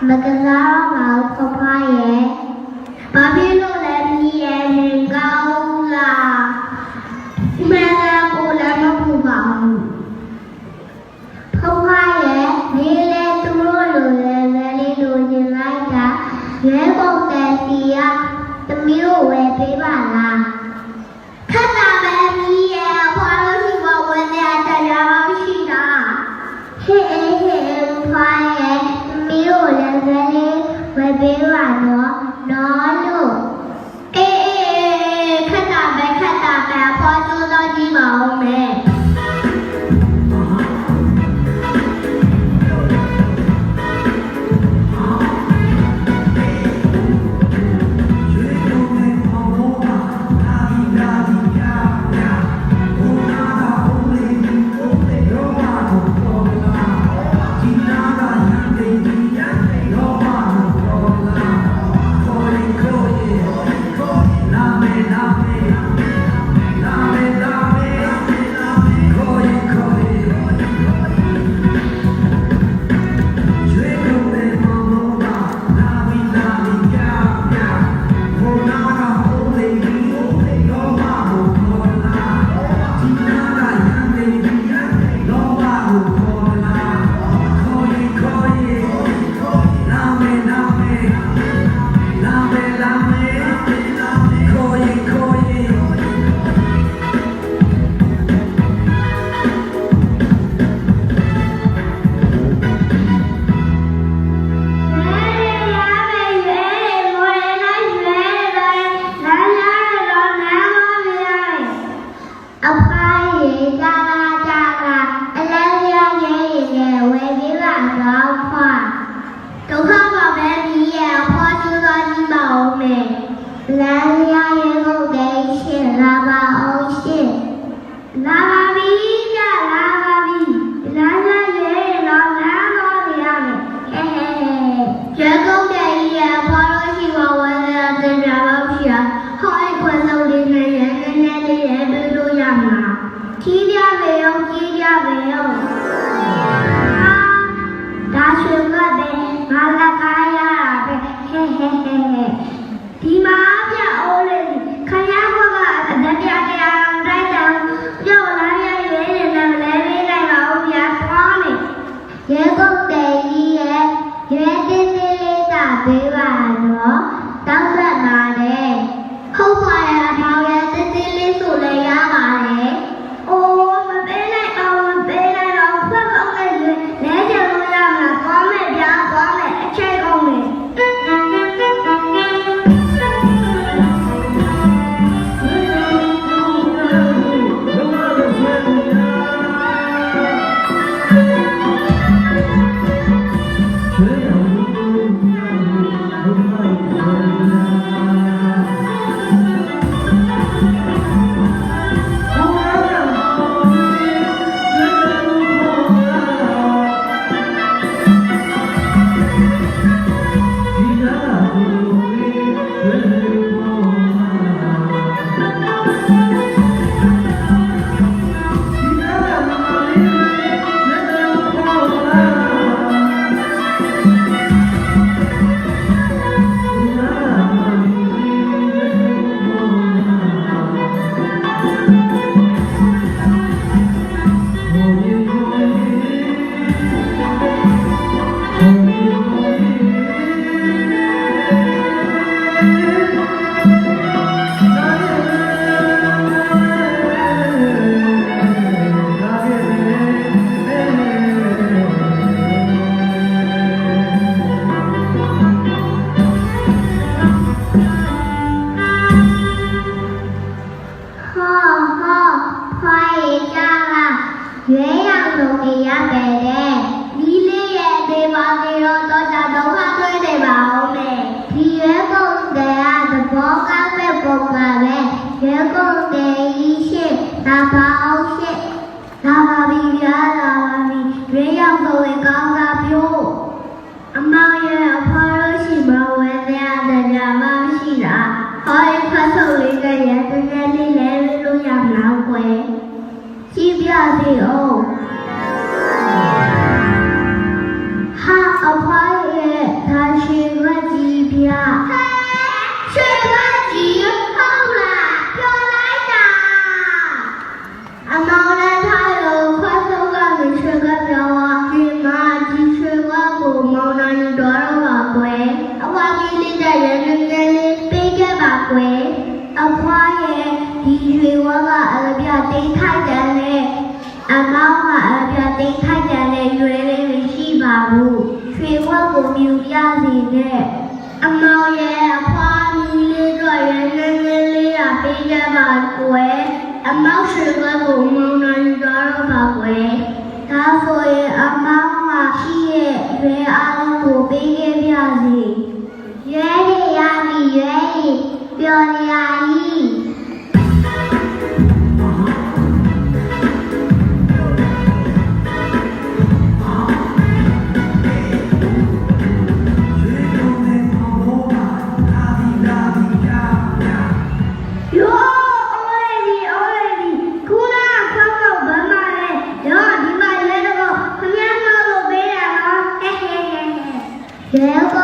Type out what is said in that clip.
မကစားပါဘူးဖဖရဲ့ဘာဖြစ်လို့လဲဒီရဲ့နေကောင်းလားမင်းကိုလည်းမပူပါဘူးဖဖရဲ့နေလေသူတို့လိုလဲလေးလိုချင်လိုက်တာရဲပုံတဲ့စီကသမီးတို့ဝယ်ပေးပါလားခက်တာပဲဒီရဲ့ဖွာလို့ရှိမဝင်တဲ့တရားရှိတာဟဲ့ဖဖရဲ့သမီးတို့လည်းလေးဝယ်ပေးပါနော်နော်လို့အေးခက်တာပဲဖွာကျိုးတော့ကြည့်ပါဦးမယ်ဒီမှာပြအိုးလေးခရမ်းဘွားကအတပြားတရားတိုက်တယ်ပြောလာရရဲနဲ့လည်းလဲလေးလိုက်ပါဦးဗျာသွားမယ်ရဲကုတ်တယ်ကြီးရဲ့ရဲတင်းတင်းလေးတာပေးပါတော့တောက်ဆက်ပါတယ်ဟုတ်ပါရဲ့အထောင်ရဲ့တင်းတင်းလေးဆိုလည်းရပါတယ်အိုးမပေးလိုက်အောင်မပေးလိုက်တော့ဖက်ကောင်းလိုက်လဲချင်လို့ရမှာသွားမယ်ဗျာသွားမယ်အချိန်ကောင်းမယ်ဟာအဖွားရဲ့ နောက်မှအပြတ်သိမ်းထိုက်တယ်လေရွေးလေးမရှိပါဘူးရွှေဝက်ကိုမြူပြစီနဲ့အမောင်ရဲ့အဖွားမီလေးတော့ရင်းနေလေးရပေးကြပါကွယ်အမောင်ရွှေဝက်ကိုမုံနိုင်တော့ပါကွယ်ဒါဆိုရင်အမောင်မရှိရဲ့ရွေးအားလုံးကိုပေးခဲ့ပြစီရွေးရရပြီရွေးပြောရရည် Nếu